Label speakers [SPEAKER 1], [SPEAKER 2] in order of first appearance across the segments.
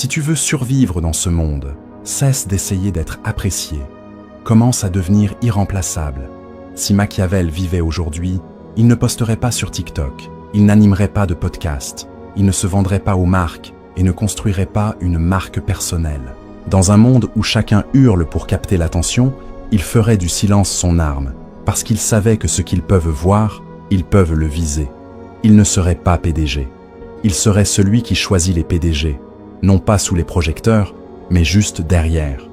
[SPEAKER 1] Si tu veux survivre dans ce monde, cesse d'essayer d'être apprécié. Commence à devenir irremplaçable. Si Machiavel vivait aujourd'hui, il ne posterait pas sur TikTok, il n'animerait pas de podcast, il ne se vendrait pas aux marques et ne construirait pas une marque personnelle. Dans un monde où chacun hurle pour capter l'attention, il ferait du silence son arme, parce qu'il savait que ce qu'ils peuvent voir, ils peuvent le viser. Il ne serait pas PDG. Il serait celui qui choisit les PDG, non pas sous les projecteurs, mais juste derrière,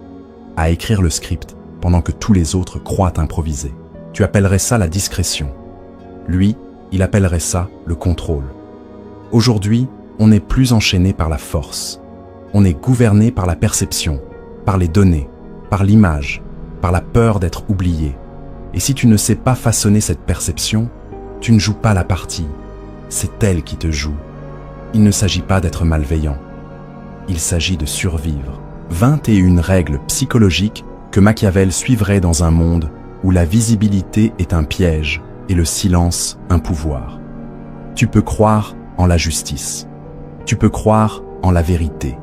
[SPEAKER 1] à écrire le script pendant que tous les autres croient improviser. Tu appellerais ça la discrétion. Lui, il appellerait ça le contrôle. Aujourd'hui, on n'est plus enchaîné par la force. On est gouverné par la perception, par les données, par l'image, par la peur d'être oublié. Et si tu ne sais pas façonner cette perception, tu ne joues pas la partie. C'est elle qui te joue. Il ne s'agit pas d'être malveillant. Il s'agit de survivre. 21 règles psychologiques que Machiavel suivrait dans un monde où la visibilité est un piège et le silence un pouvoir. Tu peux croire en la justice. Tu peux croire en la vérité.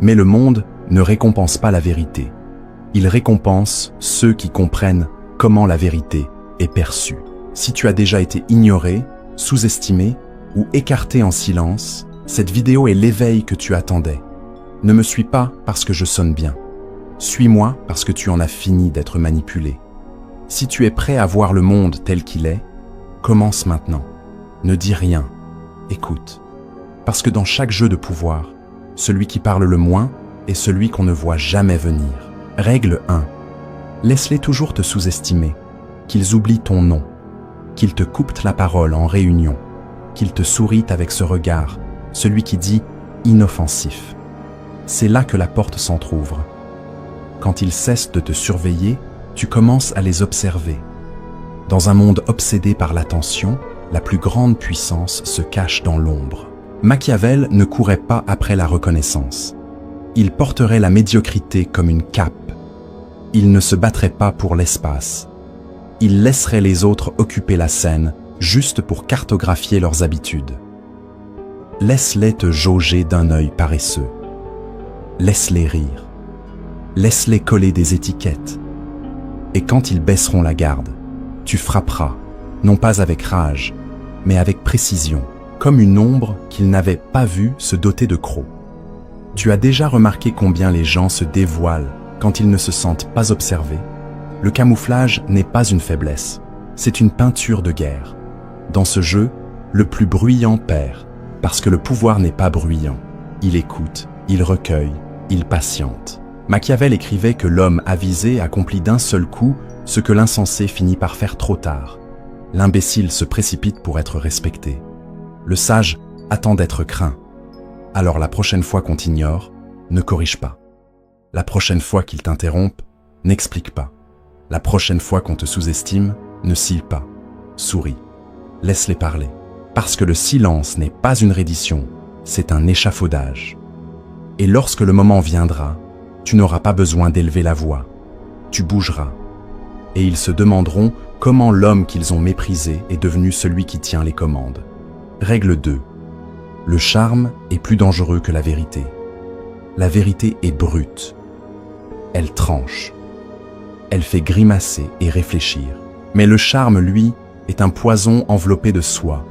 [SPEAKER 1] Mais le monde ne récompense pas la vérité. Il récompense ceux qui comprennent comment la vérité est perçue. Si tu as déjà été ignoré, sous-estimé ou écarté en silence, cette vidéo est l'éveil que tu attendais. Ne me suis pas parce que je sonne bien. Suis-moi parce que tu en as fini d'être manipulé. Si tu es prêt à voir le monde tel qu'il est, commence maintenant. Ne dis rien. Écoute. Parce que dans chaque jeu de pouvoir, celui qui parle le moins est celui qu'on ne voit jamais venir. Règle 1. Laisse-les toujours te sous-estimer, qu'ils oublient ton nom, qu'ils te coupent la parole en réunion, qu'ils te sourient avec ce regard, celui qui dit inoffensif. C'est là que la porte s'entr'ouvre. Quand ils cessent de te surveiller, tu commences à les observer. Dans un monde obsédé par l'attention, la plus grande puissance se cache dans l'ombre. Machiavel ne courait pas après la reconnaissance. Il porterait la médiocrité comme une cape. Il ne se battrait pas pour l'espace. Il laisserait les autres occuper la scène juste pour cartographier leurs habitudes. Laisse-les te jauger d'un œil paresseux. Laisse-les rire. Laisse-les coller des étiquettes. Et quand ils baisseront la garde, tu frapperas, non pas avec rage, mais avec précision, comme une ombre qu'ils n'avaient pas vue se doter de crocs. Tu as déjà remarqué combien les gens se dévoilent quand ils ne se sentent pas observés? Le camouflage n'est pas une faiblesse, c'est une peinture de guerre. Dans ce jeu, le plus bruyant perd, parce que le pouvoir n'est pas bruyant. Il écoute, il recueille, il patiente. Machiavel écrivait que l'homme avisé accomplit d'un seul coup ce que l'insensé finit par faire trop tard. L'imbécile se précipite pour être respecté. Le sage attend d'être craint. Alors la prochaine fois qu'on t'ignore, ne corrige pas. La prochaine fois qu'ils t'interrompent, n'explique pas. La prochaine fois qu'on te sous-estime, ne cille pas. Souris. Laisse-les parler. Parce que le silence n'est pas une reddition, c'est un échafaudage. Et lorsque le moment viendra, tu n'auras pas besoin d'élever la voix. Tu bougeras. Et ils se demanderont comment l'homme qu'ils ont méprisé est devenu celui qui tient les commandes. Règle 2. Le charme est plus dangereux que la vérité. La vérité est brute. Elle tranche. Elle fait grimacer et réfléchir. Mais le charme, lui, est un poison enveloppé de soie.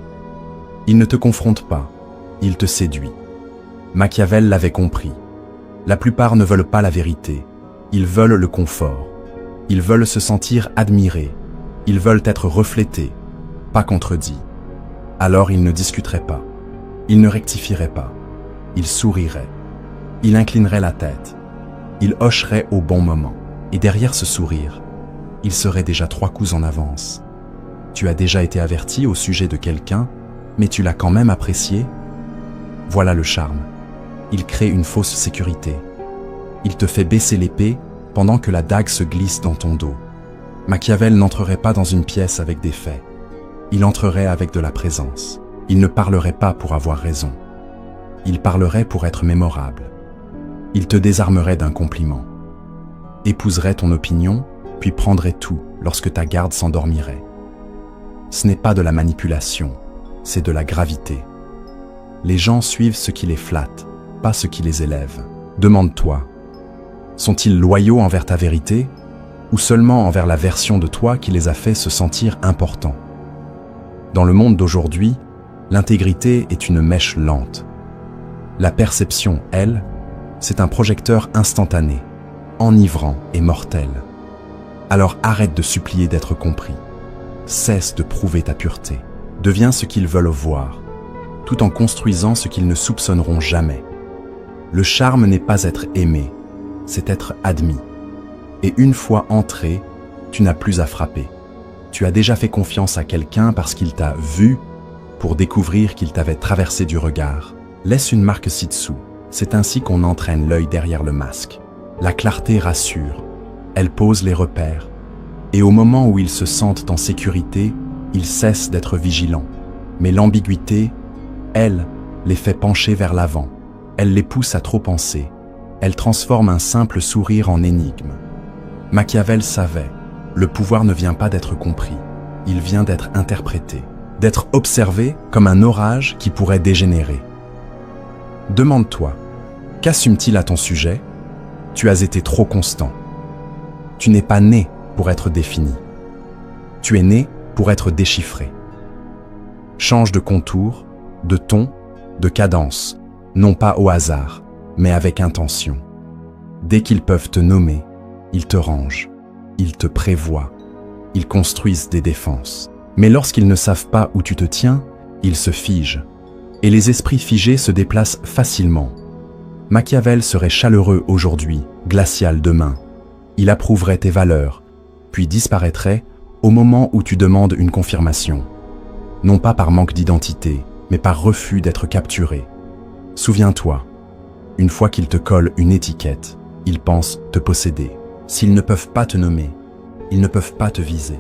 [SPEAKER 1] Il ne te confronte pas, il te séduit. Machiavel l'avait compris. La plupart ne veulent pas la vérité, ils veulent le confort. Ils veulent se sentir admirés, ils veulent être reflétés, pas contredits. Alors ils ne discuteraient pas, ils ne rectifieraient pas, ils souriraient, ils inclineraient la tête, ils hocheraient au bon moment. Et derrière ce sourire, ils seraient déjà 3 coups en avance. Tu as déjà été averti au sujet de quelqu'un, mais tu l'as quand même apprécié. Voilà le charme. Il crée une fausse sécurité. Il te fait baisser l'épée pendant que la dague se glisse dans ton dos. Machiavel n'entrerait pas dans une pièce avec des faits. Il entrerait avec de la présence. Il ne parlerait pas pour avoir raison. Il parlerait pour être mémorable. Il te désarmerait d'un compliment. Épouserait ton opinion, puis prendrait tout lorsque ta garde s'endormirait. Ce n'est pas de la manipulation, c'est de la gravité. Les gens suivent ce qui les flatte, pas ce qui les élève. Demande-toi, sont-ils loyaux envers ta vérité ou seulement envers la version de toi qui les a fait se sentir importants? Dans le monde d'aujourd'hui, l'intégrité est une mèche lente. La perception, elle, c'est un projecteur instantané, enivrant et mortel. Alors arrête de supplier d'être compris. Cesse de prouver ta pureté. Deviens ce qu'ils veulent voir, tout en construisant ce qu'ils ne soupçonneront jamais. Le charme n'est pas être aimé, c'est être admis. Et une fois entré, tu n'as plus à frapper. Tu as déjà fait confiance à quelqu'un parce qu'il t'a vu pour découvrir qu'il t'avait traversé du regard. Laisse une marque ci-dessous. C'est ainsi qu'on entraîne l'œil derrière le masque. La clarté rassure. Elle pose les repères. Et au moment où ils se sentent en sécurité, ils cessent d'être vigilants. Mais l'ambiguïté, elle, les fait pencher vers l'avant. Elle les pousse à trop penser. Elle transforme un simple sourire en énigme. Machiavel savait, le pouvoir ne vient pas d'être compris, il vient d'être interprété, d'être observé comme un orage qui pourrait dégénérer. Demande-toi, qu'assume-t-il à ton sujet? Tu as été trop constant. Tu n'es pas né pour être défini. Tu es né pour être déchiffré. Change de contour, de ton, de cadence, non pas au hasard, mais avec intention. Dès qu'ils peuvent te nommer, ils te rangent, ils te prévoient, ils construisent des défenses. Mais lorsqu'ils ne savent pas où tu te tiens, ils se figent. Et les esprits figés se déplacent facilement. Machiavel serait chaleureux aujourd'hui, glacial demain. Il approuverait tes valeurs, puis disparaîtrait au moment où tu demandes une confirmation. Non pas par manque d'identité, mais par refus d'être capturé. Souviens-toi, une fois qu'ils te collent une étiquette, ils pensent te posséder. S'ils ne peuvent pas te nommer, ils ne peuvent pas te viser.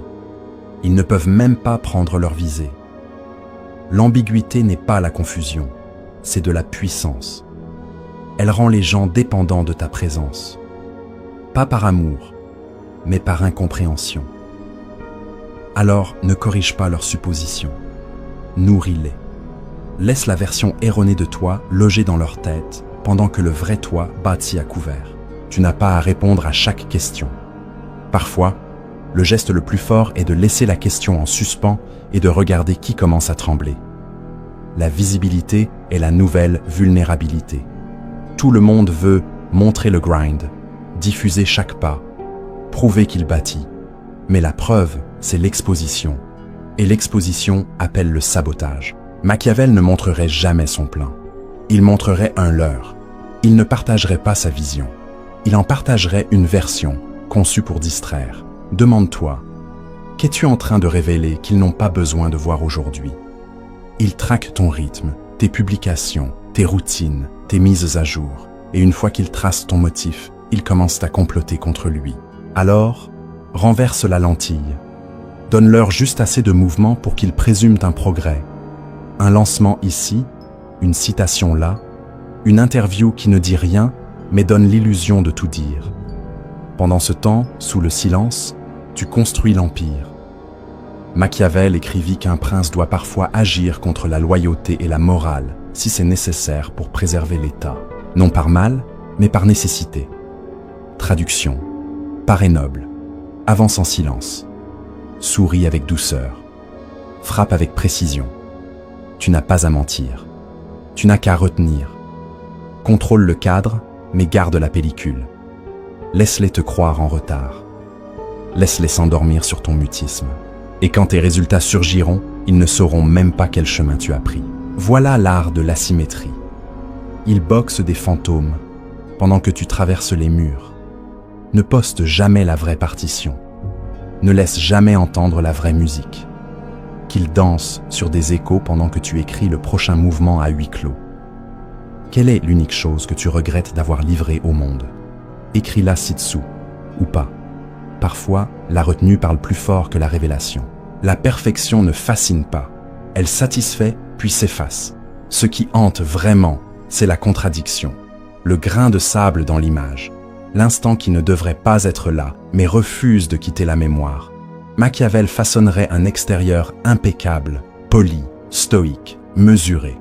[SPEAKER 1] Ils ne peuvent même pas prendre leur visée. L'ambiguïté n'est pas la confusion, c'est de la puissance. Elle rend les gens dépendants de ta présence. Pas par amour, mais par incompréhension. Alors ne corrige pas leurs suppositions. Nourris-les. Laisse la version erronée de toi loger dans leur tête pendant que le vrai toi bâtit à couvert. Tu n'as pas à répondre à chaque question. Parfois, le geste le plus fort est de laisser la question en suspens et de regarder qui commence à trembler. La visibilité est la nouvelle vulnérabilité. Tout le monde veut montrer le grind, diffuser chaque pas, prouver qu'il bâtit. Mais la preuve, c'est l'exposition. Et l'exposition appelle le sabotage. Machiavel ne montrerait jamais son plan. Il montrerait un leurre. Il ne partagerait pas sa vision. Il en partagerait une version, conçue pour distraire. Demande-toi, qu'es-tu en train de révéler qu'ils n'ont pas besoin de voir aujourd'hui? Il traque ton rythme, tes publications, tes routines, tes mises à jour. Et une fois qu'il trace ton motif, ils commencent à comploter contre lui. Alors, renverse la lentille. Donne-leur juste assez de mouvement pour qu'ils présument un progrès. Un lancement ici, une citation là, une interview qui ne dit rien, mais donne l'illusion de tout dire. Pendant ce temps, sous le silence, tu construis l'empire. Machiavel écrivit qu'un prince doit parfois agir contre la loyauté et la morale, si c'est nécessaire pour préserver l'État. Non par mal, mais par nécessité. Traduction. Parais noble. Avance en silence. Souris avec douceur. Frappe avec précision. Tu n'as pas à mentir. Tu n'as qu'à retenir. Contrôle le cadre, mais garde la pellicule. Laisse-les te croire en retard. Laisse-les s'endormir sur ton mutisme. Et quand tes résultats surgiront, ils ne sauront même pas quel chemin tu as pris. Voilà l'art de l'asymétrie. Ils boxent des fantômes pendant que tu traverses les murs. Ne poste jamais la vraie partition. Ne laisse jamais entendre la vraie musique. Qu'ils dansent sur des échos pendant que tu écris le prochain mouvement à huis clos. Quelle est l'unique chose que tu regrettes d'avoir livrée au monde? Écris-la ci-dessous, ou pas. Parfois, la retenue parle plus fort que la révélation. La perfection ne fascine pas. Elle satisfait puis s'efface. Ce qui hante vraiment, c'est la contradiction. Le grain de sable dans l'image. L'instant qui ne devrait pas être là, mais refuse de quitter la mémoire. Machiavel façonnerait un extérieur impeccable, poli, stoïque, mesuré.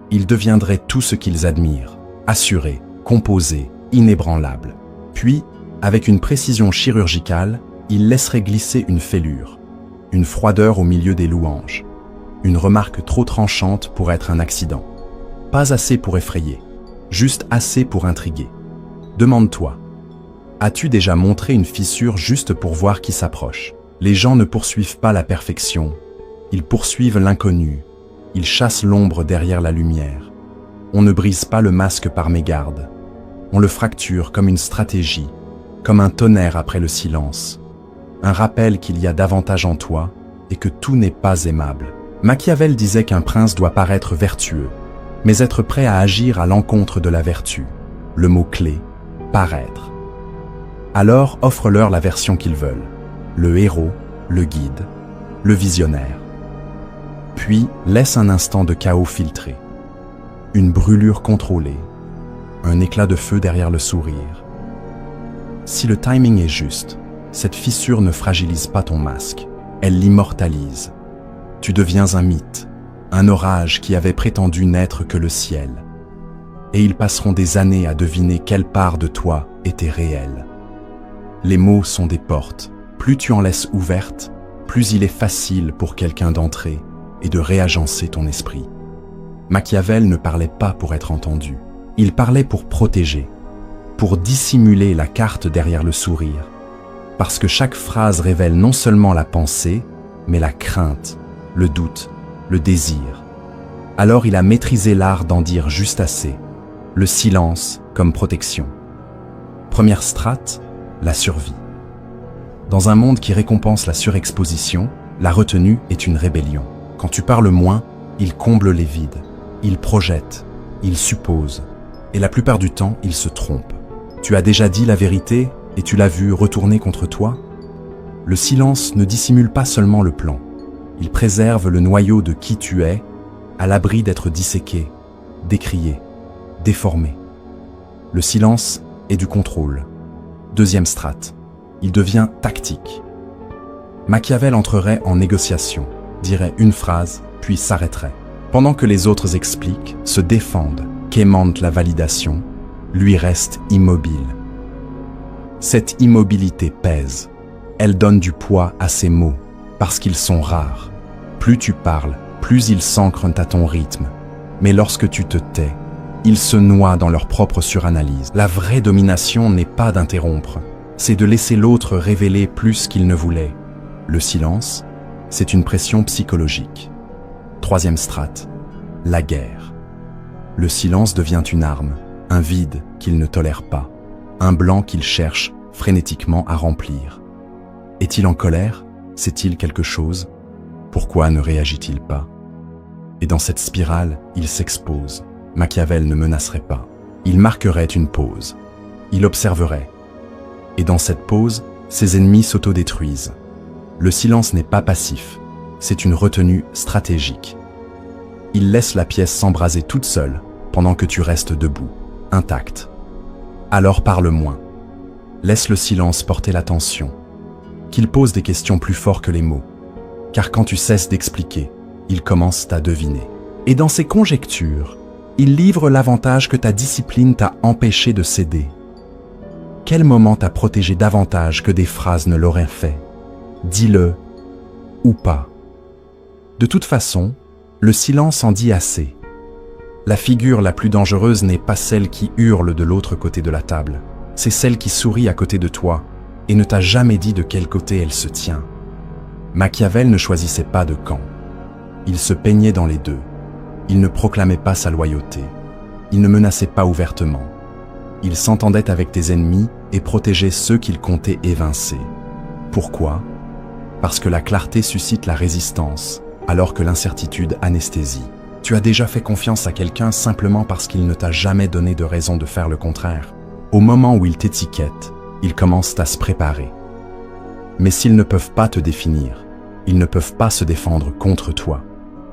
[SPEAKER 1] Il deviendrait tout ce qu'ils admirent. assuré, composé, inébranlable. Puis, avec une précision chirurgicale, il laisserait glisser une fêlure, une froideur au milieu des louanges, une remarque trop tranchante pour être un accident. Pas assez pour effrayer, juste assez pour intriguer. Demande-toi, as-tu déjà montré une fissure juste pour voir qui s'approche? Les gens ne poursuivent pas la perfection, ils poursuivent l'inconnu, ils chassent l'ombre derrière la lumière. On ne brise pas le masque par mégarde, on le fracture comme une stratégie, comme un tonnerre après le silence, un rappel qu'il y a davantage en toi et que tout n'est pas aimable. Machiavel disait qu'un prince doit paraître vertueux, mais être prêt à agir à l'encontre de la vertu. Le mot-clé, paraître. Alors offre-leur la version qu'ils veulent, le héros, le guide, le visionnaire. Puis laisse un instant de chaos filtrer, une brûlure contrôlée, un éclat de feu derrière le sourire. Si le timing est juste, cette fissure ne fragilise pas ton masque, elle l'immortalise. Tu deviens un mythe, un orage qui avait prétendu n'être que le ciel. Et ils passeront des années à deviner quelle part de toi était réelle. Les mots sont des portes. Plus tu en laisses ouvertes, plus il est facile pour quelqu'un d'entrer et de réagencer ton esprit. Machiavel ne parlait pas pour être entendu. Il parlait pour protéger, pour dissimuler la carte derrière le sourire. Parce que chaque phrase révèle non seulement la pensée, mais la crainte, le doute, le désir. Alors il a maîtrisé l'art d'en dire juste assez, le silence comme protection. Première strate, la survie. Dans un monde qui récompense la surexposition, la retenue est une rébellion. Quand tu parles moins, il comble les vides, il projette, il suppose, et la plupart du temps, il se trompe. Tu as déjà dit la vérité et tu l'as vu retourner contre toi? Le silence ne dissimule pas seulement le plan, il préserve le noyau de qui tu es, à l'abri d'être disséqué, décrié, déformé. Le silence est du contrôle. Deuxième strate, il devient tactique. Machiavel entrerait en négociation, dirait une phrase, puis s'arrêterait. Pendant que les autres expliquent, se défendent, quémantent la validation, lui reste immobile. Cette immobilité pèse. Elle donne du poids à ses mots, parce qu'ils sont rares. Plus tu parles, plus ils s'ancrent à ton rythme. Mais lorsque tu te tais, ils se noient dans leur propre suranalyse. La vraie domination n'est pas d'interrompre, c'est de laisser l'autre révéler plus qu'il ne voulait. Le silence, c'est une pression psychologique. Troisième strate, la guerre. Le silence devient une arme, un vide qu'il ne tolère pas, un blanc qu'il cherche frénétiquement à remplir. Est-il en colère? Sait-il quelque chose? Pourquoi ne réagit-il pas? Et dans cette spirale, il s'expose. Machiavel ne menacerait pas. Il marquerait une pause. Il observerait. Et dans cette pause, ses ennemis s'autodétruisent. Le silence n'est pas passif, c'est une retenue stratégique. Il laisse la pièce s'embraser toute seule pendant que tu restes debout, intact. Alors parle moins. Laisse le silence porter l'attention. Qu'il pose des questions plus fortes que les mots. Car quand tu cesses d'expliquer, il commence à deviner. Et dans ces conjectures, il livre l'avantage que ta discipline t'a empêché de céder. Quel moment t'a protégé davantage que des phrases ne l'auraient fait? Dis-le ou pas. De toute façon, le silence en dit assez. La figure la plus dangereuse n'est pas celle qui hurle de l'autre côté de la table, c'est celle qui sourit à côté de toi et ne t'a jamais dit de quel côté elle se tient. Machiavel ne choisissait pas de camp. Il se peignait dans les deux. Il ne proclamait pas sa loyauté. Il ne menaçait pas ouvertement. Il s'entendait avec tes ennemis et protégeait ceux qu'il comptait évincer. Pourquoi? Parce que la clarté suscite la résistance, alors que l'incertitude anesthésie. Tu as déjà fait confiance à quelqu'un simplement parce qu'il ne t'a jamais donné de raison de faire le contraire. Au moment où ils t'étiquettent, ils commencent à se préparer. Mais s'ils ne peuvent pas te définir, ils ne peuvent pas se défendre contre toi.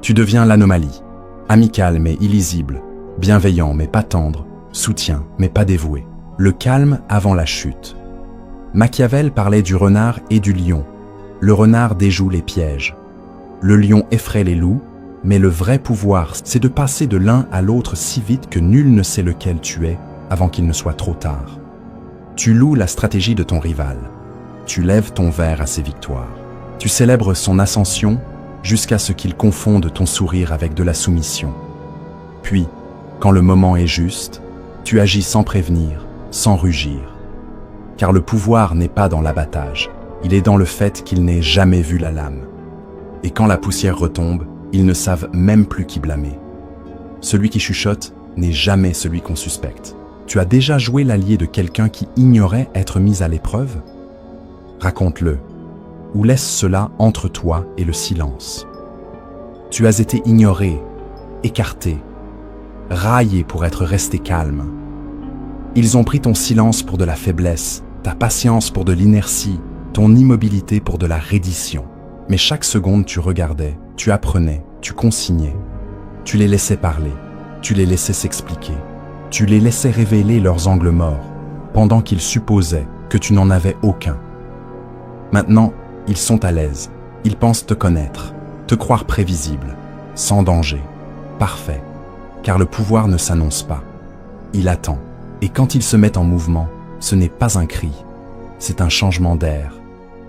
[SPEAKER 1] Tu deviens l'anomalie, amical mais illisible, bienveillant mais pas tendre, soutien mais pas dévoué. Le calme avant la chute. Machiavel parlait du renard et du lion. Le renard déjoue les pièges. Le lion effraie les loups, Mais le vrai pouvoir, c'est de passer de l'un à l'autre si vite que nul ne sait lequel tu es avant qu'il ne soit trop tard. Tu loues la stratégie de ton rival. Tu lèves ton verre à ses victoires. Tu célèbres son ascension jusqu'à ce qu'il confonde ton sourire avec de la soumission. Puis, quand le moment est juste, tu agis sans prévenir, sans rugir. Car le pouvoir n'est pas dans l'abattage, il est dans le fait qu'il n'ait jamais vu la lame. Et quand la poussière retombe, ils ne savent même plus qui blâmer. Celui qui chuchote n'est jamais celui qu'on suspecte. Tu as déjà joué l'allié de quelqu'un qui ignorait être mis à l'épreuve? Raconte-le, ou laisse cela entre toi et le silence. Tu as été ignoré, écarté, raillé pour être resté calme. Ils ont pris ton silence pour de la faiblesse, ta patience pour de l'inertie, ton immobilité pour de la reddition. Mais chaque seconde tu regardais, tu apprenais, tu consignais. Tu les laissais parler, tu les laissais s'expliquer. Tu les laissais révéler leurs angles morts, pendant qu'ils supposaient que tu n'en avais aucun. Maintenant, ils sont à l'aise. Ils pensent te connaître, te croire prévisible, sans danger, parfait. Car le pouvoir ne s'annonce pas. Il attend. Et quand il se met en mouvement, ce n'est pas un cri, c'est un changement d'air,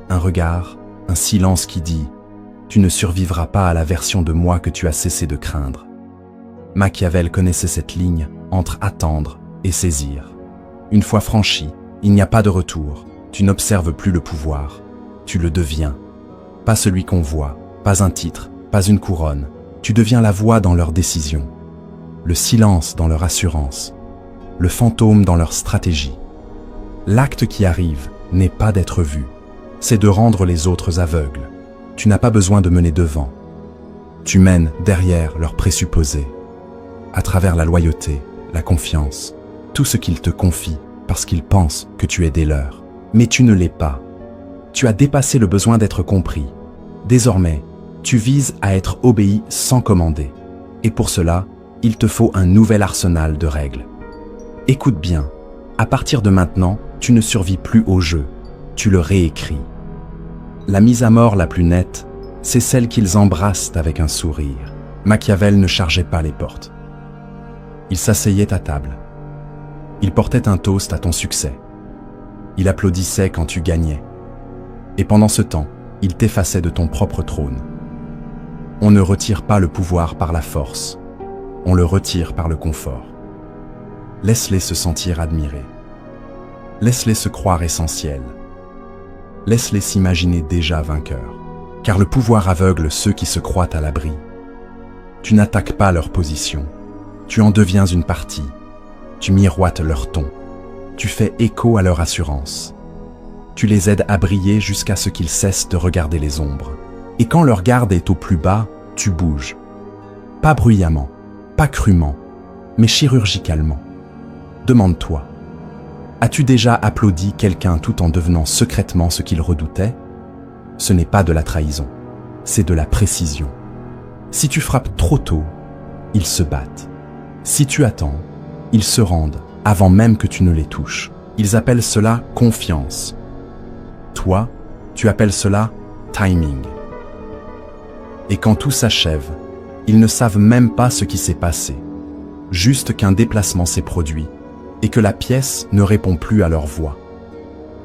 [SPEAKER 1] un regard, un silence qui dit « Tu ne survivras pas à la version de moi que tu as cessé de craindre ». Machiavel connaissait cette ligne entre attendre et saisir. Une fois franchi, il n'y a pas de retour. Tu n'observes plus le pouvoir, tu le deviens. Pas celui qu'on voit, pas un titre, pas une couronne. Tu deviens la voix dans leurs décisions, le silence dans leur assurance, le fantôme dans leur stratégie. L'acte qui arrive n'est pas d'être vu, c'est de rendre les autres aveugles. Tu n'as pas besoin de mener devant. Tu mènes derrière leurs présupposés, à travers la loyauté, la confiance, tout ce qu'ils te confient parce qu'ils pensent que tu es des leurs. Mais tu ne l'es pas. Tu as dépassé le besoin d'être compris. Désormais, tu vises à être obéi sans commander. Et pour cela, il te faut un nouvel arsenal de règles. Écoute bien, à partir de maintenant, tu ne survis plus au jeu, tu le réécris. La mise à mort la plus nette, c'est celle qu'ils embrassent avec un sourire. Machiavel ne chargeait pas les portes. Il s'asseyait à table. Il portait un toast à ton succès. Il applaudissait quand tu gagnais. Et pendant ce temps, il t'effaçait de ton propre trône. On ne retire pas le pouvoir par la force. On le retire par le confort. Laisse-les se sentir admirés. Laisse-les se croire essentiels. Laisse-les s'imaginer déjà vainqueurs. Car le pouvoir aveugle ceux qui se croient à l'abri. Tu n'attaques pas leur position. Tu en deviens une partie. Tu miroites leur ton. Tu fais écho à leur assurance. Tu les aides à briller jusqu'à ce qu'ils cessent de regarder les ombres. Et quand leur garde est au plus bas, tu bouges. Pas bruyamment, pas crûment, mais chirurgicalement. Demande-toi, as-tu déjà applaudi quelqu'un tout en devenant secrètement ce qu'il redoutait? Ce n'est pas de la trahison, c'est de la précision. Si tu frappes trop tôt, ils se battent. Si tu attends, ils se rendent avant même que tu ne les touches. Ils appellent cela confiance. Toi, tu appelles cela timing. Et quand tout s'achève, ils ne savent même pas ce qui s'est passé. Juste qu'un déplacement s'est produit et que la pièce ne répond plus à leur voix.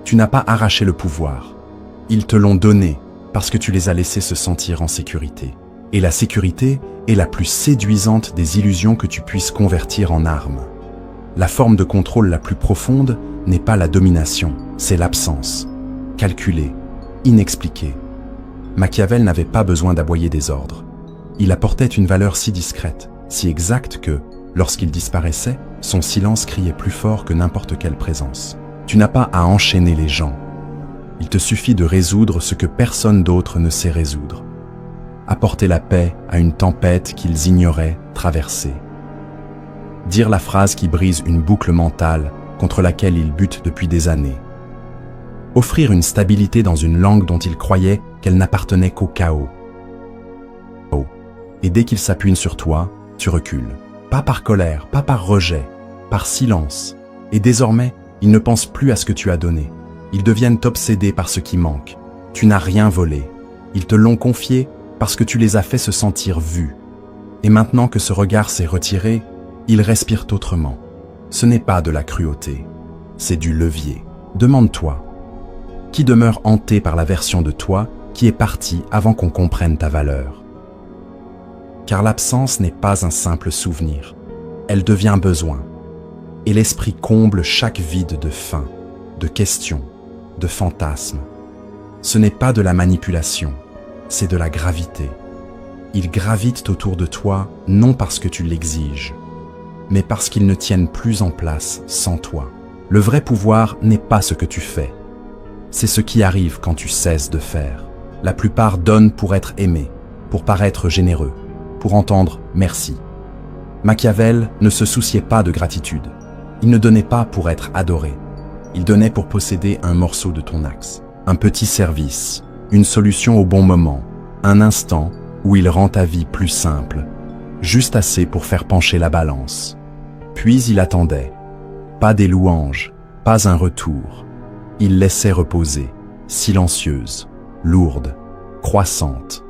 [SPEAKER 1] Tu n'as pas arraché le pouvoir. Ils te l'ont donné parce que tu les as laissés se sentir en sécurité. Et la sécurité est la plus séduisante des illusions que tu puisses convertir en armes. La forme de contrôle la plus profonde n'est pas la domination, c'est l'absence. Calculée, inexpliquée. Machiavel n'avait pas besoin d'aboyer des ordres. Il apportait une valeur si discrète, si exacte que, lorsqu'il disparaissait, son silence criait plus fort que n'importe quelle présence. Tu n'as pas à enchaîner les gens. Il te suffit de résoudre ce que personne d'autre ne sait résoudre. Apporter la paix à une tempête qu'ils ignoraient traverser. Dire la phrase qui brise une boucle mentale contre laquelle ils butent depuis des années. Offrir une stabilité dans une langue dont ils croyaient qu'elle n'appartenait qu'au chaos. Et dès qu'ils s'appuient sur toi, tu recules. Pas par colère, pas par rejet, par silence. Et désormais, ils ne pensent plus à ce que tu as donné. Ils deviennent obsédés par ce qui manque. Tu n'as rien volé. Ils te l'ont confié parce que tu les as fait se sentir vus, Et maintenant que ce regard s'est retiré, ils respirent autrement. Ce n'est pas de la cruauté, c'est du levier. Demande-toi, qui demeure hanté par la version de toi qui est partie avant qu'on comprenne ta valeur? Car l'absence n'est pas un simple souvenir, elle devient besoin. Et l'esprit comble chaque vide de faim, de questions, de fantasmes. Ce n'est pas de la manipulation, c'est de la gravité. Ils gravitent autour de toi non parce que tu l'exiges, mais parce qu'ils ne tiennent plus en place sans toi. Le vrai pouvoir n'est pas ce que tu fais, c'est ce qui arrive quand tu cesses de faire. La plupart donnent pour être aimés, pour paraître généreux, pour entendre « merci ». Machiavel ne se souciait pas de gratitude. Il ne donnait pas pour être adoré. Il donnait pour posséder un morceau de ton axe, un petit service, une solution au bon moment, un instant où il rend ta vie plus simple, juste assez pour faire pencher la balance. Puis il attendait. Pas des louanges, pas un retour. Il laissait reposer, silencieuse, lourde, croissante.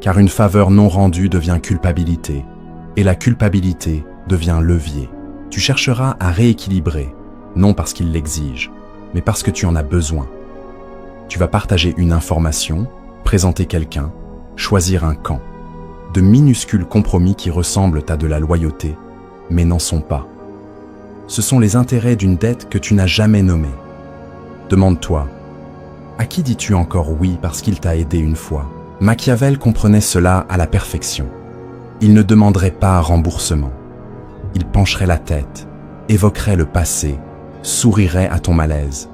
[SPEAKER 1] Car une faveur non rendue devient culpabilité, et la culpabilité devient levier. Tu chercheras à rééquilibrer, non parce qu'il l'exige, mais parce que tu en as besoin. Tu vas partager une information, présenter quelqu'un, choisir un camp. De minuscules compromis qui ressemblent à de la loyauté, mais n'en sont pas. Ce sont les intérêts d'une dette que tu n'as jamais nommée. Demande-toi, à qui dis-tu encore oui parce qu'il t'a aidé une fois? Machiavel comprenait cela à la perfection. Il ne demanderait pas remboursement. Il pencherait la tête, évoquerait le passé, sourirait à ton malaise.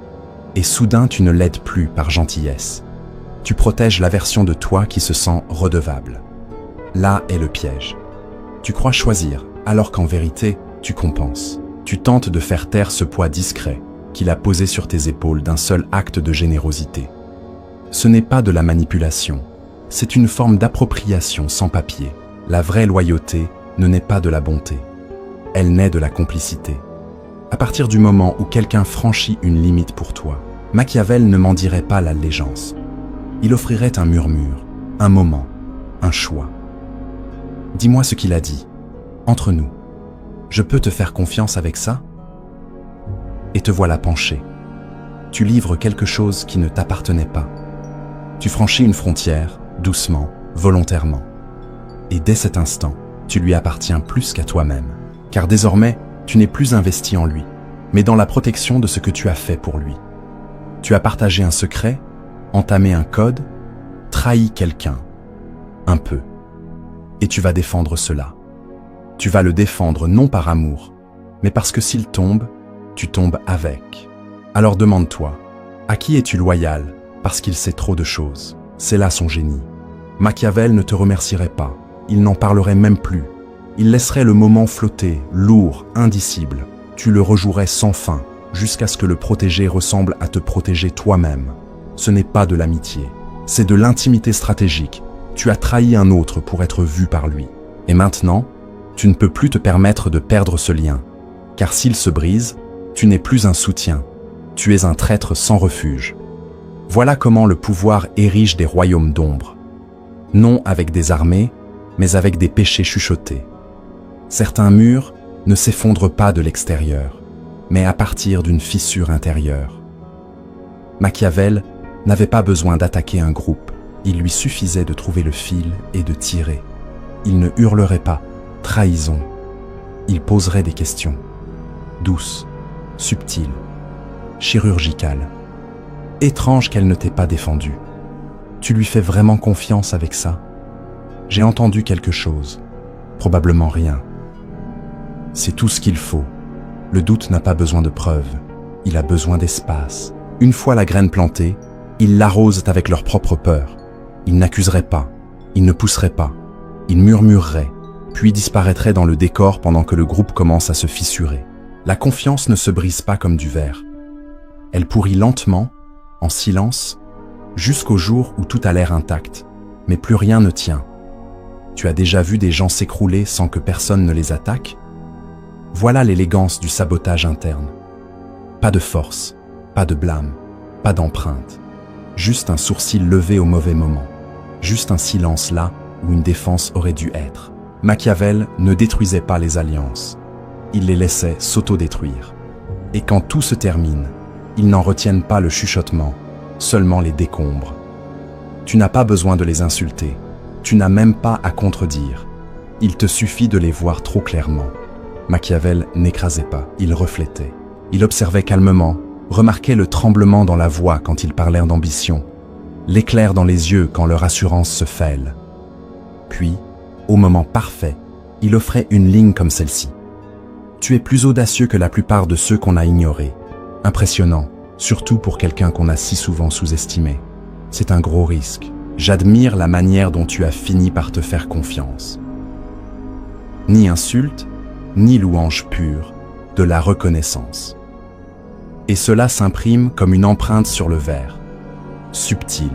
[SPEAKER 1] Et soudain, tu ne l'aides plus par gentillesse. Tu protèges la version de toi qui se sent redevable. Là est le piège. Tu crois choisir, alors qu'en vérité, tu compenses. Tu tentes de faire taire ce poids discret qu'il a posé sur tes épaules d'un seul acte de générosité. Ce n'est pas de la manipulation, c'est une forme d'appropriation sans papier. La vraie loyauté ne naît pas de la bonté. Elle naît de la complicité. À partir du moment où quelqu'un franchit une limite pour toi, Machiavel ne mendirait pas l'allégeance. Il offrirait un murmure, un moment, un choix. Dis-moi ce qu'il a dit. Entre nous, je peux te faire confiance avec ça? Et te voilà penché. Tu livres quelque chose qui ne t'appartenait pas. Tu franchis une frontière, doucement, volontairement. Et dès cet instant, tu lui appartiens plus qu'à toi-même. Car désormais, tu n'es plus investi en lui, mais dans la protection de ce que tu as fait pour lui. Tu as partagé un secret, entamé un code, trahi quelqu'un, un peu. Et tu vas défendre cela. Tu vas le défendre non par amour, mais parce que s'il tombe, tu tombes avec. Alors demande-toi, à qui es-tu loyal parce qu'il sait trop de choses? C'est là son génie. Machiavel ne te remercierait pas, il n'en parlerait même plus. Il laisserait le moment flotter, lourd, indicible. Tu le rejouerais sans fin, jusqu'à ce que le protéger ressemble à te protéger toi-même. Ce n'est pas de l'amitié, c'est de l'intimité stratégique. Tu as trahi un autre pour être vu par lui. Et maintenant, tu ne peux plus te permettre de perdre ce lien. Car s'il se brise, tu n'es plus un soutien. Tu es un traître sans refuge. Voilà comment le pouvoir érige des royaumes d'ombre. Non avec des armées, mais avec des péchés chuchotés. Certains murs ne s'effondrent pas de l'extérieur, mais à partir d'une fissure intérieure. Machiavel n'avait pas besoin d'attaquer un groupe, il lui suffisait de trouver le fil et de tirer. Il ne hurlerait pas « trahison ». Il poserait des questions, douces, subtiles, chirurgicales. Étrange qu'elle ne t'ait pas défendu. Tu lui fais vraiment confiance avec ça? J'ai entendu quelque chose, probablement rien. C'est tout ce qu'il faut. Le doute n'a pas besoin de preuves, il a besoin d'espace. Une fois la graine plantée, ils l'arrosent avec leur propre peur. Ils n'accuseraient pas, ils ne pousseraient pas, ils murmureraient, puis disparaîtraient dans le décor pendant que le groupe commence à se fissurer. La confiance ne se brise pas comme du verre. Elle pourrit lentement, en silence, jusqu'au jour où tout a l'air intact, mais plus rien ne tient. Tu as déjà vu des gens s'écrouler sans que personne ne les attaque? Voilà l'élégance du sabotage interne. Pas de force, pas de blâme, pas d'empreinte. Juste un sourcil levé au mauvais moment. Juste un silence là où une défense aurait dû être. Machiavel ne détruisait pas les alliances. Il les laissait s'autodétruire. Et quand tout se termine, ils n'en retiennent pas le chuchotement, seulement les décombres. Tu n'as pas besoin de les insulter. Tu n'as même pas à contredire. Il te suffit de les voir trop clairement. Machiavel n'écrasait pas, il reflétait. Il observait calmement, remarquait le tremblement dans la voix quand ils parlèrent d'ambition, l'éclair dans les yeux quand leur assurance se fêle. Puis, au moment parfait, il offrait une ligne comme celle-ci. Tu es plus audacieux que la plupart de ceux qu'on a ignorés. Impressionnant, surtout pour quelqu'un qu'on a si souvent sous-estimé. C'est un gros risque. J'admire la manière dont tu as fini par te faire confiance. Ni insulte, ni louange pure, de la reconnaissance. Et cela s'imprime comme une empreinte sur le verre, subtile,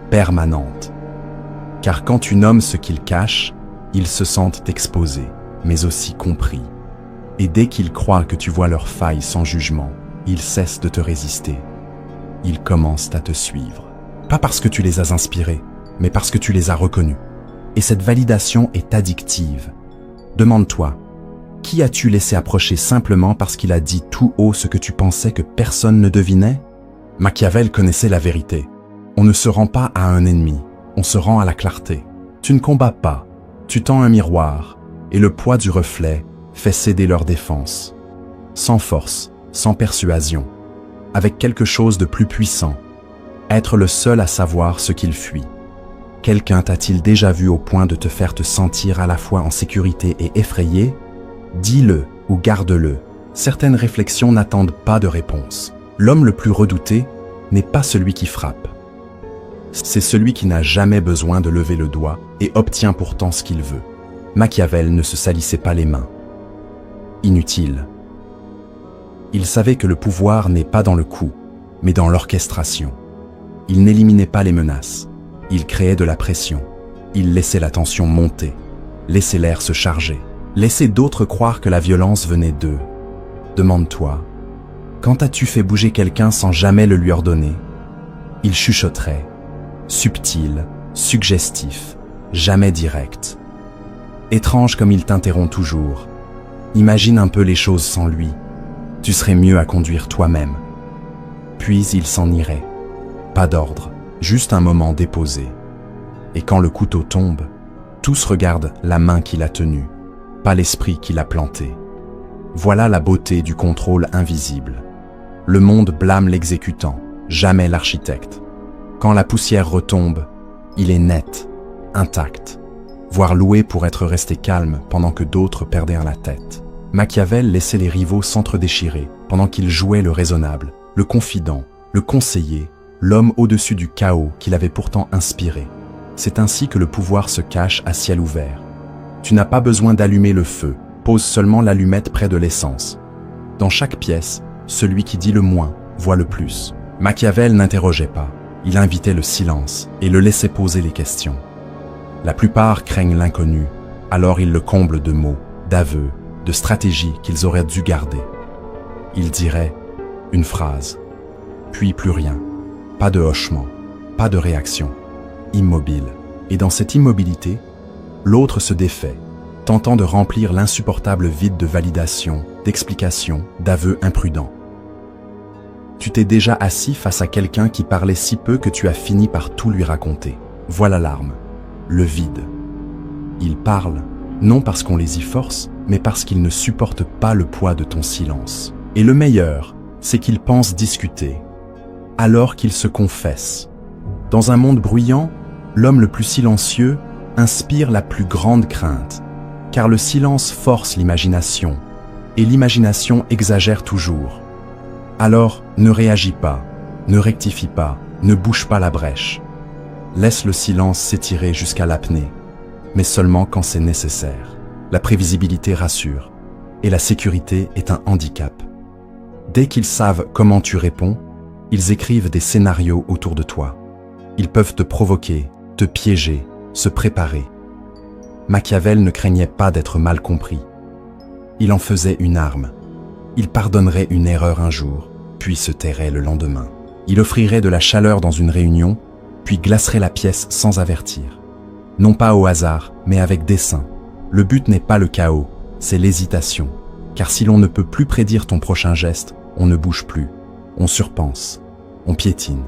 [SPEAKER 1] permanente. Car quand tu nommes ce qu'ils cachent, ils se sentent exposés, mais aussi compris. Et dès qu'ils croient que tu vois leurs failles sans jugement, ils cessent de te résister. Ils commencent à te suivre. Pas parce que tu les as inspirés, mais parce que tu les as reconnus. Et cette validation est addictive. Demande-toi, qui as-tu laissé approcher simplement parce qu'il a dit tout haut ce que tu pensais que personne ne devinait? Machiavel connaissait la vérité. On ne se rend pas à un ennemi, on se rend à la clarté. Tu ne combats pas, tu tends un miroir, et le poids du reflet fait céder leur défense. Sans force, sans persuasion, avec quelque chose de plus puissant. Être le seul à savoir ce qu'il fuit. Quelqu'un t'a-t-il déjà vu au point de te faire te sentir à la fois en sécurité et effrayé? Dis-le ou garde-le. Certaines réflexions n'attendent pas de réponse. L'homme le plus redouté n'est pas celui qui frappe. C'est celui qui n'a jamais besoin de lever le doigt et obtient pourtant ce qu'il veut. Machiavel ne se salissait pas les mains. Inutile. Il savait que le pouvoir n'est pas dans le coup, mais dans l'orchestration. Il n'éliminait pas les menaces. Il créait de la pression. Il laissait la tension monter, laissait l'air se charger, laissait d'autres croire que la violence venait d'eux. Demande-toi, quand as-tu fait bouger quelqu'un sans jamais le lui ordonner? Il chuchoterait, subtil, suggestif, jamais direct. Étrange comme il t'interrompt toujours. Imagine un peu les choses sans lui. Tu serais mieux à conduire toi-même. Puis il s'en irait. Pas d'ordre, juste un moment déposé. Et quand le couteau tombe, tous regardent la main qui l'a tenue, pas l'esprit qui l'a planté. Voilà la beauté du contrôle invisible. Le monde blâme l'exécutant, jamais l'architecte. Quand la poussière retombe, il est net, intact, voire loué pour être resté calme pendant que d'autres perdaient la tête. Machiavel laissait les rivaux s'entre-déchirer pendant qu'il jouait le raisonnable, le confident, le conseiller, l'homme au-dessus du chaos qu'il avait pourtant inspiré. C'est ainsi que le pouvoir se cache à ciel ouvert. Tu n'as pas besoin d'allumer le feu, pose seulement l'allumette près de l'essence. Dans chaque pièce, celui qui dit le moins voit le plus. Machiavel n'interrogeait pas, il invitait le silence et le laissait poser les questions. La plupart craignent l'inconnu, alors il le comble de mots, d'aveux, de stratégies qu'ils auraient dû garder. Il dirait une phrase, puis plus rien. Pas de hochement, pas de réaction, immobile. Et dans cette immobilité, l'autre se défait, tentant de remplir l'insupportable vide de validation, d'explication, d'aveux imprudents. Tu t'es déjà assis face à quelqu'un qui parlait si peu que tu as fini par tout lui raconter. Voilà l'arme, le vide. Ils parlent, non parce qu'on les y force, mais parce qu'ils ne supportent pas le poids de ton silence. Et le meilleur, c'est qu'ils pensent discuter, alors qu'ils se confessent. Dans un monde bruyant, l'homme le plus silencieux inspire la plus grande crainte, car le silence force l'imagination, et l'imagination exagère toujours. Alors, ne réagis pas, ne rectifie pas, ne bouge pas la brèche. Laisse le silence s'étirer jusqu'à l'apnée, mais seulement quand c'est nécessaire. La prévisibilité rassure, et la sécurité est un handicap. Dès qu'ils savent comment tu réponds, ils écrivent des scénarios autour de toi. Ils peuvent te provoquer, te piéger, se préparer. Machiavel ne craignait pas d'être mal compris. Il en faisait une arme. Il pardonnerait une erreur un jour, puis se tairait le lendemain. Il offrirait de la chaleur dans une réunion, puis glacerait la pièce sans avertir. Non pas au hasard, mais avec dessein. Le but n'est pas le chaos, c'est l'hésitation. Car si l'on ne peut plus prédire ton prochain geste, on ne bouge plus, on surpense, on piétine,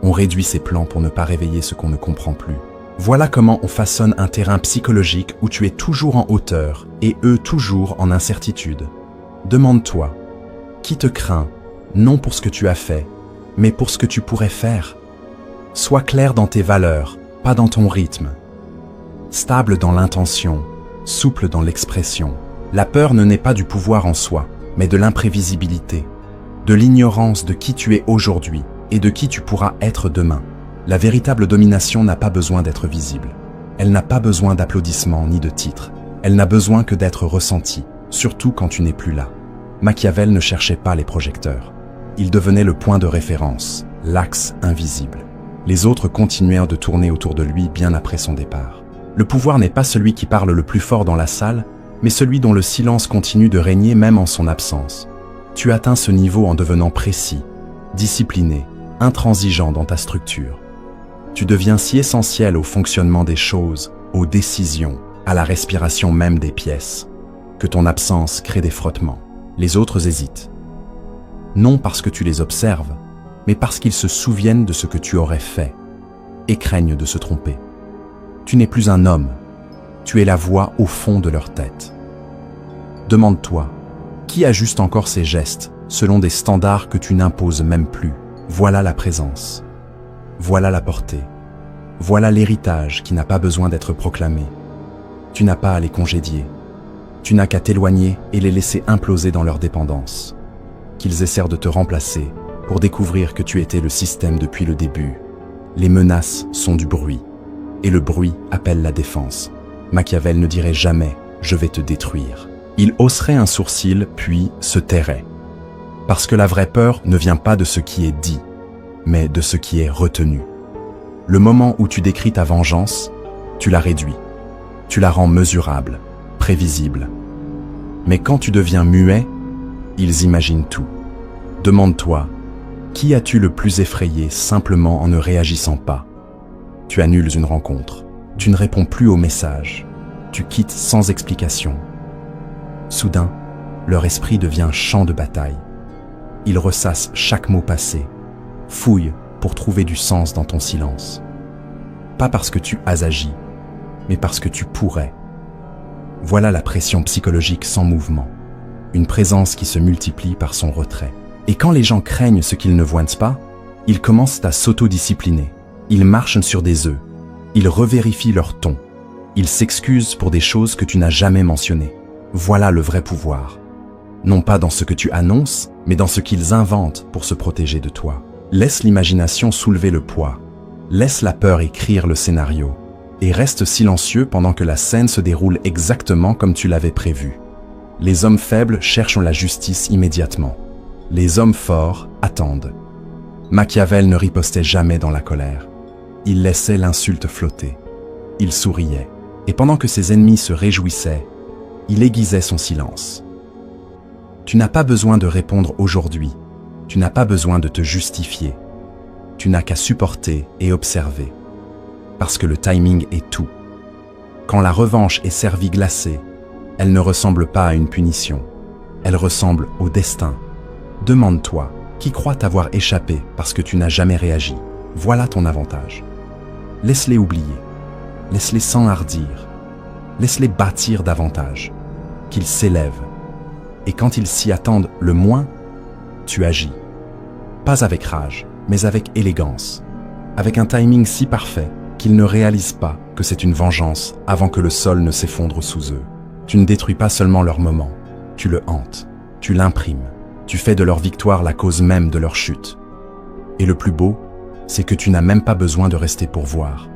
[SPEAKER 1] on réduit ses plans pour ne pas réveiller ce qu'on ne comprend plus. Voilà comment on façonne un terrain psychologique où tu es toujours en hauteur et eux toujours en incertitude. Demande-toi, qui te craint, non pour ce que tu as fait, mais pour ce que tu pourrais faire? Sois clair dans tes valeurs, pas dans ton rythme. Stable dans l'intention, souple dans l'expression. La peur ne naît pas du pouvoir en soi, mais de l'imprévisibilité, de l'ignorance de qui tu es aujourd'hui et de qui tu pourras être demain. La véritable domination n'a pas besoin d'être visible. Elle n'a pas besoin d'applaudissements ni de titres. Elle n'a besoin que d'être ressentie, surtout quand tu n'es plus là. Machiavel ne cherchait pas les projecteurs. Il devenait le point de référence, l'axe invisible. Les autres continuèrent de tourner autour de lui bien après son départ. Le pouvoir n'est pas celui qui parle le plus fort dans la salle, mais celui dont le silence continue de régner même en son absence. Tu atteins ce niveau en devenant précis, discipliné, intransigeant dans ta structure. Tu deviens si essentiel au fonctionnement des choses, aux décisions, à la respiration même des pièces, que ton absence crée des frottements. Les autres hésitent. Non parce que tu les observes, mais parce qu'ils se souviennent de ce que tu aurais fait et craignent de se tromper. Tu n'es plus un homme, tu es la voix au fond de leur tête. Demande-toi, qui ajuste encore ses gestes selon des standards que tu n'imposes même plus? Voilà la présence. Voilà la portée. Voilà l'héritage qui n'a pas besoin d'être proclamé. Tu n'as pas à les congédier. Tu n'as qu'à t'éloigner et les laisser imploser dans leur dépendance. Qu'ils essayent de te remplacer pour découvrir que tu étais le système depuis le début. Les menaces sont du bruit, et le bruit appelle la défense. Machiavel ne dirait jamais « je vais te détruire ». Il hausserait un sourcil, puis se tairait. Parce que la vraie peur ne vient pas de ce qui est dit, mais de ce qui est retenu. Le moment où tu décris ta vengeance, tu la réduis. Tu la rends mesurable, prévisible. Mais quand tu deviens muet, ils imaginent tout. Demande-toi, qui as-tu le plus effrayé simplement en ne réagissant pas? Tu annules une rencontre. Tu ne réponds plus aux messages. Tu quittes sans explication. Soudain, leur esprit devient champ de bataille. Ils ressassent chaque mot passé, fouillent pour trouver du sens dans ton silence. Pas parce que tu as agi, mais parce que tu pourrais. Voilà la pression psychologique sans mouvement, une présence qui se multiplie par son retrait. Et quand les gens craignent ce qu'ils ne voient pas, ils commencent à s'autodiscipliner. Ils marchent sur des œufs. Ils revérifient leur ton. Ils s'excusent pour des choses que tu n'as jamais mentionnées. Voilà le vrai pouvoir. Non pas dans ce que tu annonces, mais dans ce qu'ils inventent pour se protéger de toi. Laisse l'imagination soulever le poids. Laisse la peur écrire le scénario. Et reste silencieux pendant que la scène se déroule exactement comme tu l'avais prévu. Les hommes faibles cherchent la justice immédiatement. Les hommes forts attendent. Machiavel ne ripostait jamais dans la colère. Il laissait l'insulte flotter. Il souriait. Et pendant que ses ennemis se réjouissaient, il aiguisait son silence. Tu n'as pas besoin de répondre aujourd'hui. Tu n'as pas besoin de te justifier. Tu n'as qu'à supporter et observer. Parce que le timing est tout. Quand la revanche est servie glacée, elle ne ressemble pas à une punition. Elle ressemble au destin. Demande-toi, qui croit t'avoir échappé parce que tu n'as jamais réagi? Voilà ton avantage. Laisse-les oublier. Laisse-les s'enhardir. Laisse-les bâtir davantage. Qu'ils s'élèvent. Et quand ils s'y attendent le moins, tu agis. Pas avec rage, mais avec élégance. Avec un timing si parfait qu'ils ne réalisent pas que c'est une vengeance avant que le sol ne s'effondre sous eux. Tu ne détruis pas seulement leur moment, tu le hantes, tu l'imprimes. Tu fais de leur victoire la cause même de leur chute. Et le plus beau, c'est que tu n'as même pas besoin de rester pour voir.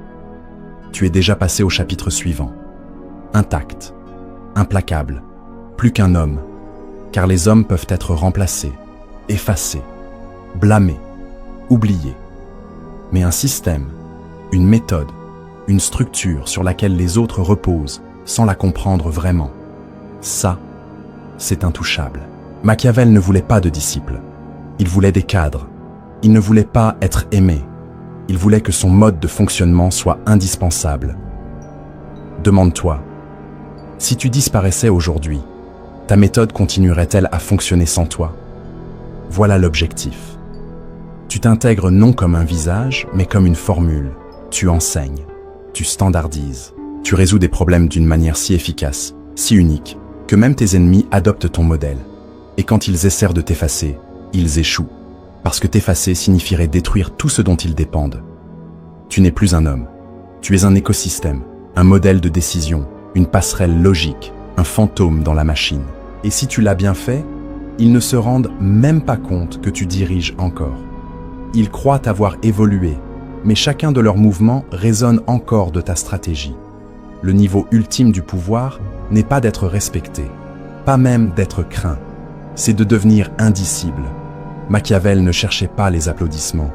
[SPEAKER 1] Tu es déjà passé au chapitre suivant. Intact, implacable, plus qu'un homme, car les hommes peuvent être remplacés, effacés, blâmés, oubliés. Mais un système, une méthode, une structure sur laquelle les autres reposent sans la comprendre vraiment, ça, c'est intouchable. Machiavel ne voulait pas de disciples. Il voulait des cadres. Il ne voulait pas être aimé. Il voulait que son mode de fonctionnement soit indispensable. Demande-toi, si tu disparaissais aujourd'hui, ta méthode continuerait-elle à fonctionner sans toi? Voilà l'objectif. Tu t'intègres non comme un visage, mais comme une formule. Tu enseignes, tu standardises, tu résous des problèmes d'une manière si efficace, si unique, que même tes ennemis adoptent ton modèle. Et quand ils essaient de t'effacer, ils échouent. Parce que t'effacer signifierait détruire tout ce dont ils dépendent. Tu n'es plus un homme. Tu es un écosystème, un modèle de décision, une passerelle logique, un fantôme dans la machine. Et si tu l'as bien fait, ils ne se rendent même pas compte que tu diriges encore. Ils croient avoir évolué, mais chacun de leurs mouvements résonne encore de ta stratégie. Le niveau ultime du pouvoir n'est pas d'être respecté, pas même d'être craint. C'est de devenir indicible. Machiavel ne cherchait pas les applaudissements.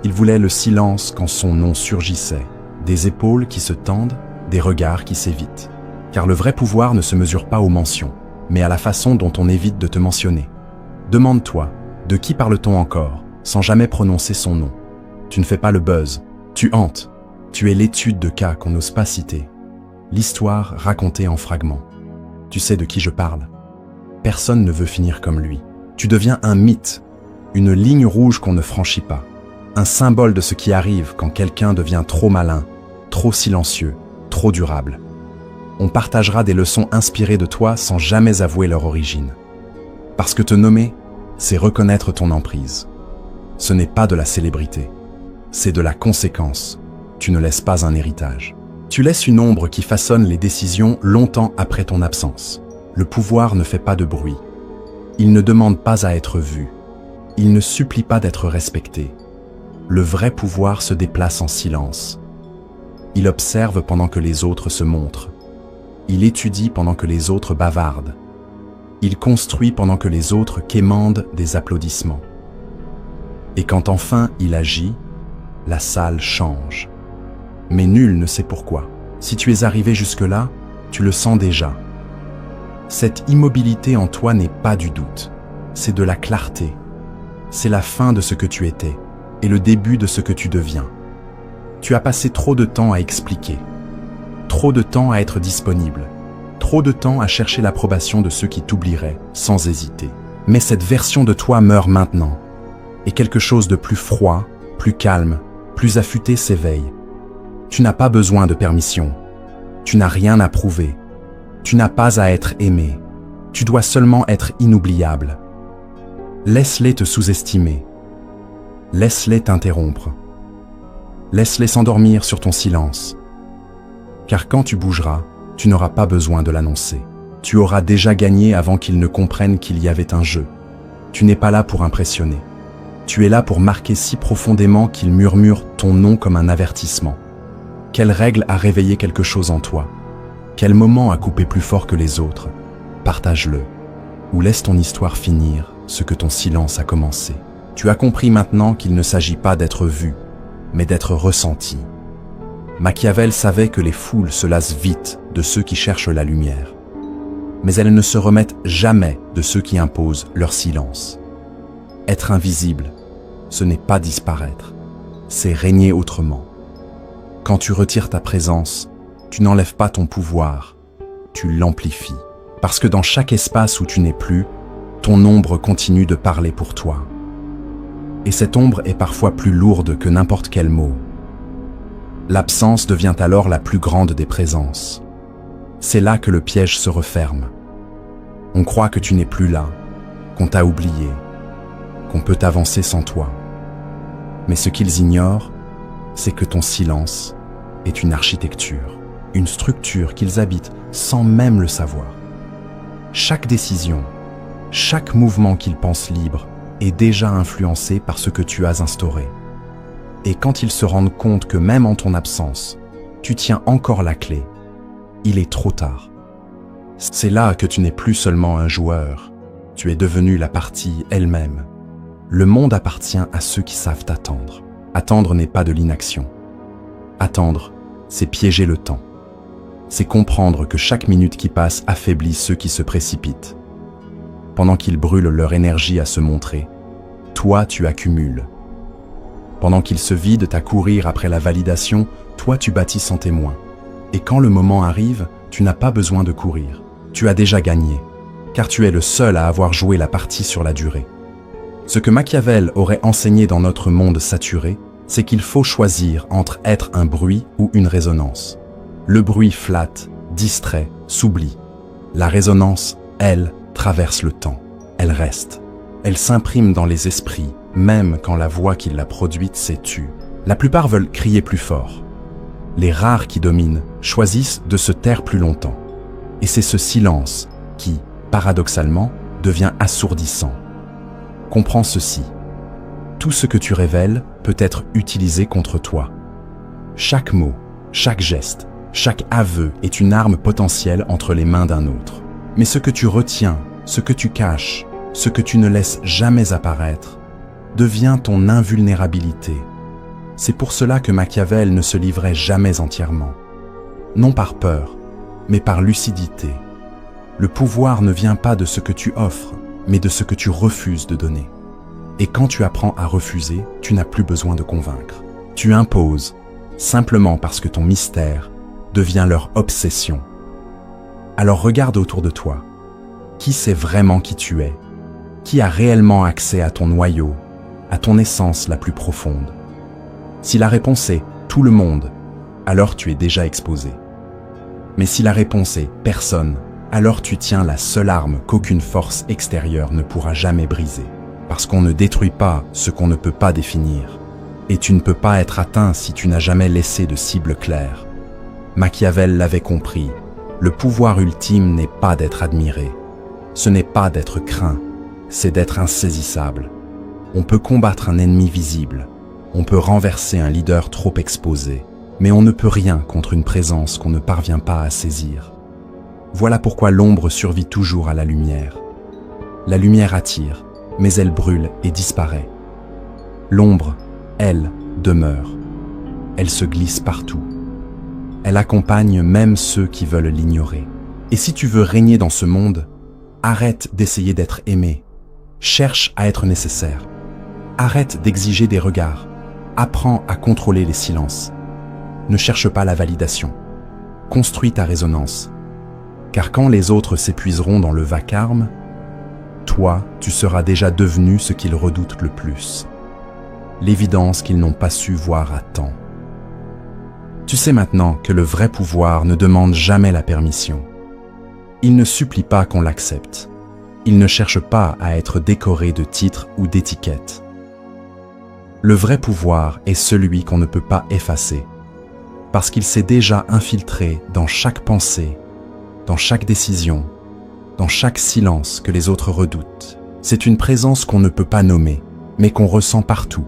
[SPEAKER 1] Il voulait le silence quand son nom surgissait, des épaules qui se tendent, des regards qui s'évitent. Car le vrai pouvoir ne se mesure pas aux mentions, mais à la façon dont on évite de te mentionner. Demande-toi, de qui parle-t-on encore, sans jamais prononcer son nom? Tu ne fais pas le buzz, tu hantes. Tu es l'étude de cas qu'on n'ose pas citer. L'histoire racontée en fragments. Tu sais de qui je parle? Personne ne veut finir comme lui. Tu deviens un mythe, une ligne rouge qu'on ne franchit pas. Un symbole de ce qui arrive quand quelqu'un devient trop malin, trop silencieux, trop durable. On partagera des leçons inspirées de toi sans jamais avouer leur origine. Parce que te nommer, c'est reconnaître ton emprise. Ce n'est pas de la célébrité, c'est de la conséquence. Tu ne laisses pas un héritage. Tu laisses une ombre qui façonne les décisions longtemps après ton absence. Le pouvoir ne fait pas de bruit. Il ne demande pas à être vu. Il ne supplie pas d'être respecté. Le vrai pouvoir se déplace en silence. Il observe pendant que les autres se montrent. Il étudie pendant que les autres bavardent. Il construit pendant que les autres quémandent des applaudissements. Et quand enfin il agit, la salle change. Mais nul ne sait pourquoi. Si tu es arrivé jusque-là, tu le sens déjà. Cette immobilité en toi n'est pas du doute, c'est de la clarté. C'est la fin de ce que tu étais et le début de ce que tu deviens. Tu as passé trop de temps à expliquer, trop de temps à être disponible, trop de temps à chercher l'approbation de ceux qui t'oublieraient sans hésiter. Mais cette version de toi meurt maintenant, et quelque chose de plus froid, plus calme, plus affûté s'éveille. Tu n'as pas besoin de permission, tu n'as rien à prouver, tu n'as pas à être aimé, tu dois seulement être inoubliable. Laisse-les te sous-estimer, laisse-les t'interrompre, laisse-les s'endormir sur ton silence. Car quand tu bougeras, tu n'auras pas besoin de l'annoncer. Tu auras déjà gagné avant qu'ils ne comprennent qu'il y avait un jeu. Tu n'es pas là pour impressionner. Tu es là pour marquer si profondément qu'ils murmurent ton nom comme un avertissement. Quelle règle a réveillé quelque chose en toi? Quel moment a coupé plus fort que les autres? Partage-le. Ou laisse ton histoire finir ce que ton silence a commencé. Tu as compris maintenant qu'il ne s'agit pas d'être vu, mais d'être ressenti. Machiavel savait que les foules se lassent vite de ceux qui cherchent la lumière. Mais elles ne se remettent jamais de ceux qui imposent leur silence. Être invisible, ce n'est pas disparaître, c'est régner autrement. Quand tu retires ta présence, tu n'enlèves pas ton pouvoir, tu l'amplifies. Parce que dans chaque espace où tu n'es plus, ton ombre continue de parler pour toi. Et cette ombre est parfois plus lourde que n'importe quel mot. L'absence devient alors la plus grande des présences. C'est là que le piège se referme. On croit que tu n'es plus là, qu'on t'a oublié, qu'on peut avancer sans toi. Mais ce qu'ils ignorent, c'est que ton silence est une architecture, une structure qu'ils habitent sans même le savoir. Chaque décision, chaque mouvement qu'ils pensent libre est déjà influencé par ce que tu as instauré. Et quand ils se rendent compte que même en ton absence, tu tiens encore la clé, il est trop tard. C'est là que tu n'es plus seulement un joueur, tu es devenu la partie elle-même. Le monde appartient à ceux qui savent attendre. Attendre n'est pas de l'inaction. Attendre, c'est piéger le temps. C'est comprendre que chaque minute qui passe affaiblit ceux qui se précipitent. Pendant qu'ils brûlent leur énergie à se montrer, toi tu accumules. Pendant qu'ils se vident à courir après la validation, toi tu bâtis sans témoin. Et quand le moment arrive, tu n'as pas besoin de courir. Tu as déjà gagné, car tu es le seul à avoir joué la partie sur la durée. Ce que Machiavel aurait enseigné dans notre monde saturé, c'est qu'il faut choisir entre être un bruit ou une résonance. Le bruit flatte, distrait, s'oublie. La résonance, elle, traverse le temps. Elle reste. Elle s'imprime dans les esprits, même quand la voix qui l'a produite s'est tue. La plupart veulent crier plus fort. Les rares qui dominent choisissent de se taire plus longtemps. Et c'est ce silence qui, paradoxalement, devient assourdissant. Comprends ceci. Tout ce que tu révèles peut être utilisé contre toi. Chaque mot, chaque geste, chaque aveu est une arme potentielle entre les mains d'un autre. Mais ce que tu retiens, ce que tu caches, ce que tu ne laisses jamais apparaître, devient ton invulnérabilité. C'est pour cela que Machiavel ne se livrait jamais entièrement. Non par peur, mais par lucidité. Le pouvoir ne vient pas de ce que tu offres, mais de ce que tu refuses de donner. Et quand tu apprends à refuser, tu n'as plus besoin de convaincre. Tu imposes, simplement parce que ton mystère devient leur obsession. Alors regarde autour de toi. Qui sait vraiment qui tu es? Qui a réellement accès à ton noyau, à ton essence la plus profonde? Si la réponse est « tout le monde », alors tu es déjà exposé. Mais si la réponse est « personne », alors tu tiens la seule arme qu'aucune force extérieure ne pourra jamais briser. Parce qu'on ne détruit pas ce qu'on ne peut pas définir. Et tu ne peux pas être atteint si tu n'as jamais laissé de cible claire. Machiavel l'avait compris, le pouvoir ultime n'est pas d'être admiré. Ce n'est pas d'être craint, c'est d'être insaisissable. On peut combattre un ennemi visible, on peut renverser un leader trop exposé, mais on ne peut rien contre une présence qu'on ne parvient pas à saisir. Voilà pourquoi l'ombre survit toujours à la lumière. La lumière attire, mais elle brûle et disparaît. L'ombre, elle, demeure. Elle se glisse partout. Elle accompagne même ceux qui veulent l'ignorer. Et si tu veux régner dans ce monde, arrête d'essayer d'être aimé. Cherche à être nécessaire. Arrête d'exiger des regards. Apprends à contrôler les silences. Ne cherche pas la validation. Construis ta résonance. Car quand les autres s'épuiseront dans le vacarme, toi, tu seras déjà devenu ce qu'ils redoutent le plus. L'évidence qu'ils n'ont pas su voir à temps. Tu sais maintenant que le vrai pouvoir ne demande jamais la permission. Il ne supplie pas qu'on l'accepte. Il ne cherche pas à être décoré de titres ou d'étiquettes. Le vrai pouvoir est celui qu'on ne peut pas effacer, parce qu'il s'est déjà infiltré dans chaque pensée, dans chaque décision, dans chaque silence que les autres redoutent. C'est une présence qu'on ne peut pas nommer, mais qu'on ressent partout.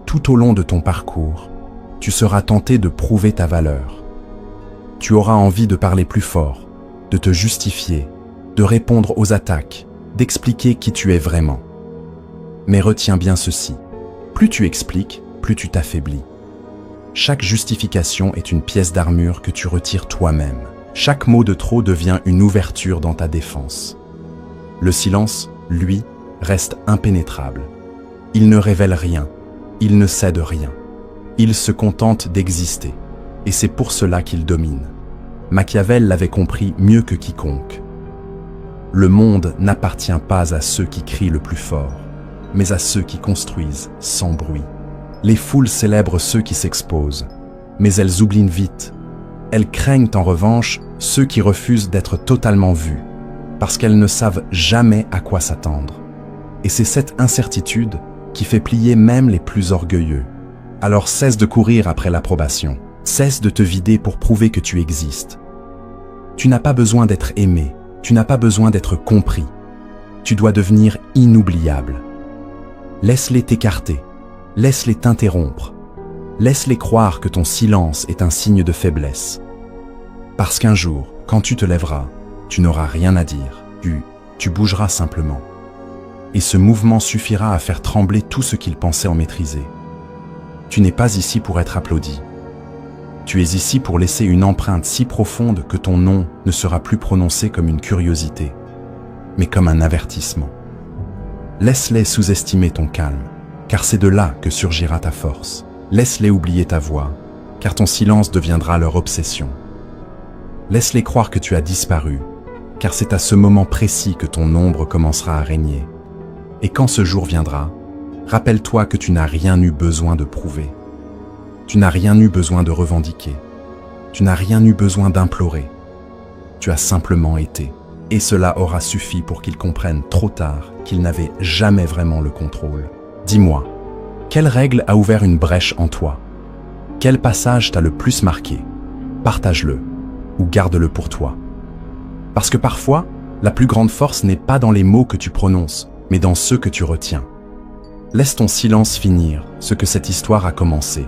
[SPEAKER 1] Tout au long de ton parcours, tu seras tenté de prouver ta valeur. Tu auras envie de parler plus fort, de te justifier, de répondre aux attaques, d'expliquer qui tu es vraiment. Mais retiens bien ceci, plus tu expliques, plus tu t'affaiblis. Chaque justification est une pièce d'armure que tu retires toi-même. Chaque mot de trop devient une ouverture dans ta défense. Le silence, lui, reste impénétrable. Il ne révèle rien, il ne cède rien. Il se contente d'exister, et c'est pour cela qu'il domine. Machiavel l'avait compris mieux que quiconque. Le monde n'appartient pas à ceux qui crient le plus fort, mais à ceux qui construisent sans bruit. Les foules célèbrent ceux qui s'exposent, mais elles oublient vite. Elles craignent en revanche ceux qui refusent d'être totalement vus, parce qu'elles ne savent jamais à quoi s'attendre. Et c'est cette incertitude qui fait plier même les plus orgueilleux. Alors cesse de courir après l'approbation, cesse de te vider pour prouver que tu existes. Tu n'as pas besoin d'être aimé, tu n'as pas besoin d'être compris. Tu dois devenir inoubliable. Laisse-les t'écarter, laisse-les t'interrompre, laisse-les croire que ton silence est un signe de faiblesse. Parce qu'un jour, quand tu te lèveras, tu n'auras rien à dire, tu bougeras simplement. Et ce mouvement suffira à faire trembler tout ce qu'ils pensaient en maîtriser. Tu n'es pas ici pour être applaudi. Tu es ici pour laisser une empreinte si profonde que ton nom ne sera plus prononcé comme une curiosité, mais comme un avertissement. Laisse-les sous-estimer ton calme, car c'est de là que surgira ta force. Laisse-les oublier ta voix, car ton silence deviendra leur obsession. Laisse-les croire que tu as disparu, car c'est à ce moment précis que ton ombre commencera à régner. Et quand ce jour viendra, rappelle-toi que tu n'as rien eu besoin de prouver. Tu n'as rien eu besoin de revendiquer. Tu n'as rien eu besoin d'implorer. Tu as simplement été. Et cela aura suffi pour qu'ils comprennent trop tard qu'ils n'avaient jamais vraiment le contrôle. Dis-moi, quelle règle a ouvert une brèche en toi? Quel passage t'a le plus marqué? Partage-le ou garde-le pour toi. Parce que parfois, la plus grande force n'est pas dans les mots que tu prononces, mais dans ceux que tu retiens. Laisse ton silence finir ce que cette histoire a commencé.